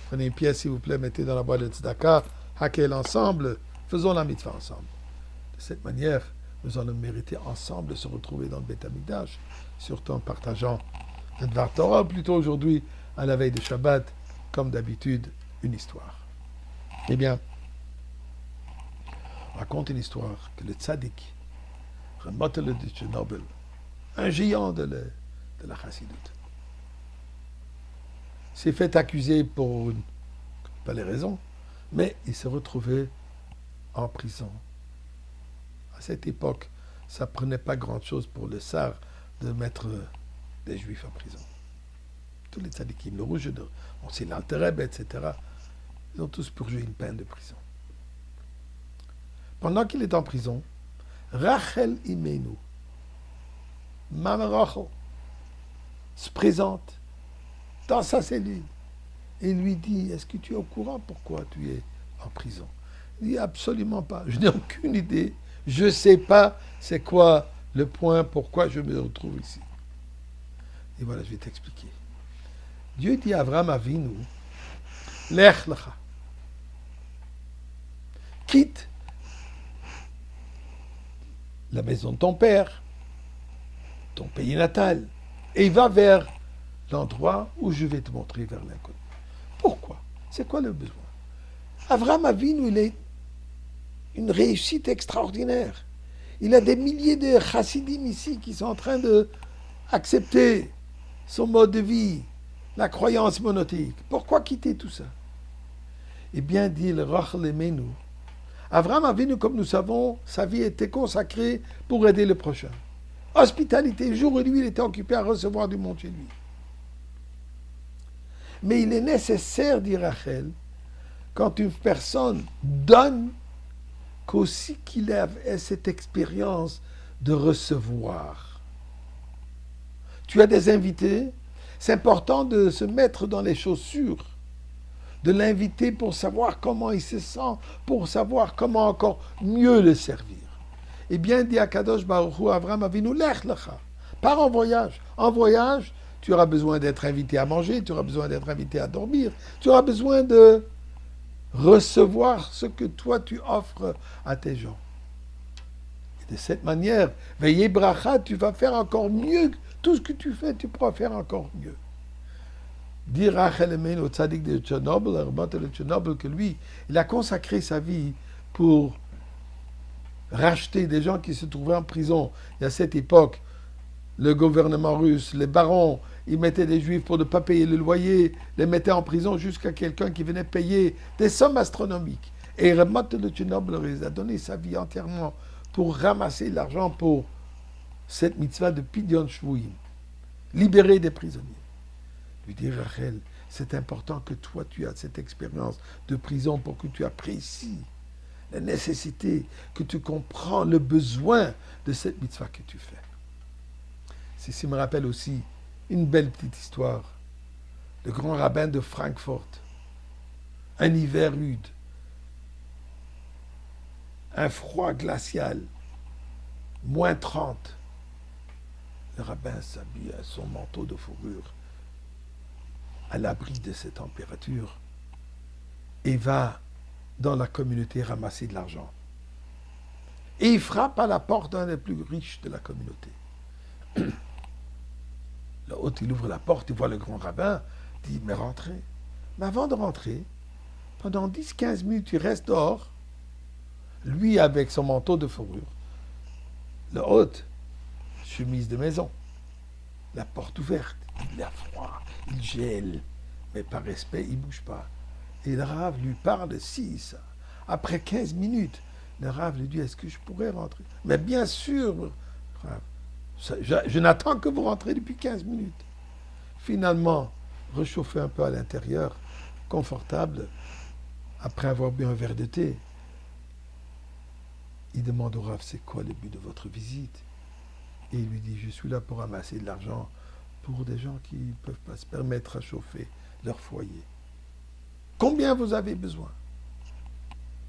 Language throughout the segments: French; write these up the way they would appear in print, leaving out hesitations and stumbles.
Prenez une pièce, s'il vous plaît, mettez dans la boîte de tzedaka, hakel ensemble, faisons la mitzvah ensemble. De cette manière, nous allons mériter ensemble de se retrouver dans le Beth Amikdash, surtout en partageant le Dvar Torah, plutôt aujourd'hui, à la veille de Shabbat, comme d'habitude, une histoire. Eh bien, on raconte une histoire que le tzaddik, Ramotel de Tchernobyl, un géant de la chassidoute, s'est fait accuser pour pas les raisons, mais il s'est retrouvé en prison. À cette époque, ça ne prenait pas grand-chose pour le Tsar de mettre des Juifs en prison. Tous les tzadikim, le rouge, on sait l'Altereb, etc., ils ont tous purgé une peine de prison. Pendant qu'il est en prison, Rachel Imenu, Maman Rachel, se présente dans sa cellule et lui dit: est-ce que tu es au courant pourquoi tu es en prison? Il dit: absolument pas, je n'ai aucune idée, je ne sais pas c'est quoi le point pourquoi je me retrouve ici. Et voilà, je vais t'expliquer. Dieu dit à Avraham Avinu: Lech lecha, quitte la maison de ton père, ton pays natal, et va vers l'endroit où je vais te montrer, vers l'inconnu. Pourquoi? C'est quoi le besoin? Avraham Avinu, il est une réussite extraordinaire. Il a des milliers de chassidim ici qui sont en train d'accepter son mode de vie, la croyance monothéique. Pourquoi quitter tout ça? Eh bien, dit le Rachel Imenu, Avraham Avinu, comme nous savons, sa vie était consacrée pour aider le prochain. Hospitalité, jour et nuit, il était occupé à recevoir du monde chez lui. Mais il est nécessaire, dit Rachel, quand une personne donne, qu'aussi qu'il ait cette expérience de recevoir. Tu as des invités, c'est important de se mettre dans les chaussures de l'inviter pour savoir comment il se sent, pour savoir comment encore mieux le servir. Eh bien, dit Akadosh Baruch Hu, Avraham Avinu, lech lecha, pars en voyage. En voyage, tu auras besoin d'être invité à manger, tu auras besoin d'être invité à dormir, tu auras besoin de recevoir ce que toi tu offres à tes gens. Et de cette manière, veillez bracha, tu vas faire encore mieux. Tout ce que tu fais, tu pourras faire encore mieux. Dire Rachel Imenu au tzaddik de Tchernobyl, de Tchernobyl, que lui, il a consacré sa vie pour racheter des gens qui se trouvaient en prison. Et à cette époque, le gouvernement russe, les barons, ils mettaient des juifs pour ne pas payer le loyer, les mettaient en prison jusqu'à quelqu'un qui venait payer des sommes astronomiques. Et Ramat de Tchernobyl, il a donné sa vie entièrement pour ramasser l'argent pour cette mitzvah de Pidyon Shvuim, libérer des prisonniers. Lui dit Rachel, c'est important que toi tu as cette expérience de prison pour que tu apprécies la nécessité, que tu comprends le besoin de cette mitzvah que tu fais. Ceci me rappelle aussi une belle petite histoire. Le grand rabbin de Francfort, un hiver rude, un froid glacial, moins 30. Le rabbin s'habille à son manteau de fourrure à l'abri de cette température et va dans la communauté ramasser de l'argent. Et il frappe à la porte d'un des plus riches de la communauté. Le hôte, il ouvre la porte, il voit le grand rabbin, dit: mais rentrez. Mais avant de rentrer, pendant 10-15 minutes, il reste dehors, lui avec son manteau de fourrure, le hôte, chemise de maison, la porte ouverte, il a froid, il gèle, mais par respect, il ne bouge pas. Et le Rav lui parle si ça. Après 15 minutes, le Rav lui dit: est-ce que je pourrais rentrer? Mais bien sûr, Rav, je n'attends que vous rentrez depuis 15 minutes. Finalement, réchauffé un peu à l'intérieur, confortable, après avoir bu un verre de thé, il demande au Rav: c'est quoi le but de votre visite? Et il lui dit: je suis là pour ramasser de l'argent pour des gens qui ne peuvent pas se permettre à chauffer leur foyer. Combien vous avez besoin?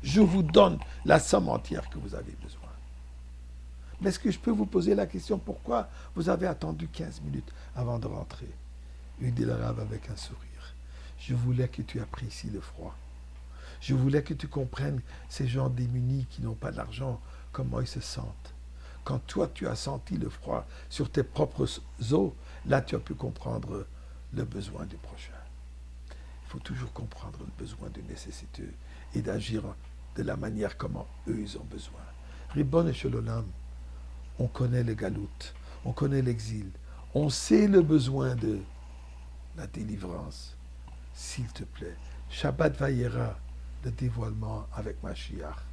Je vous donne la somme entière que vous avez besoin. Mais est-ce que je peux vous poser la question, pourquoi vous avez attendu 15 minutes avant de rentrer? Il dit l'arabe avec un sourire. Je voulais que tu apprécies le froid. Je voulais que tu comprennes ces gens démunis qui n'ont pas d'argent, comment ils se sentent. Quand toi, tu as senti le froid sur tes propres os, là, tu as pu comprendre le besoin du prochain. Il faut toujours comprendre le besoin du nécessiteux et d'agir de la manière comment eux, ils ont besoin. Ribbon et Shalom, on connaît le galout, on connaît l'exil, on sait le besoin de la délivrance. S'il te plaît, Shabbat Vayera, le dévoilement avec Mashiach.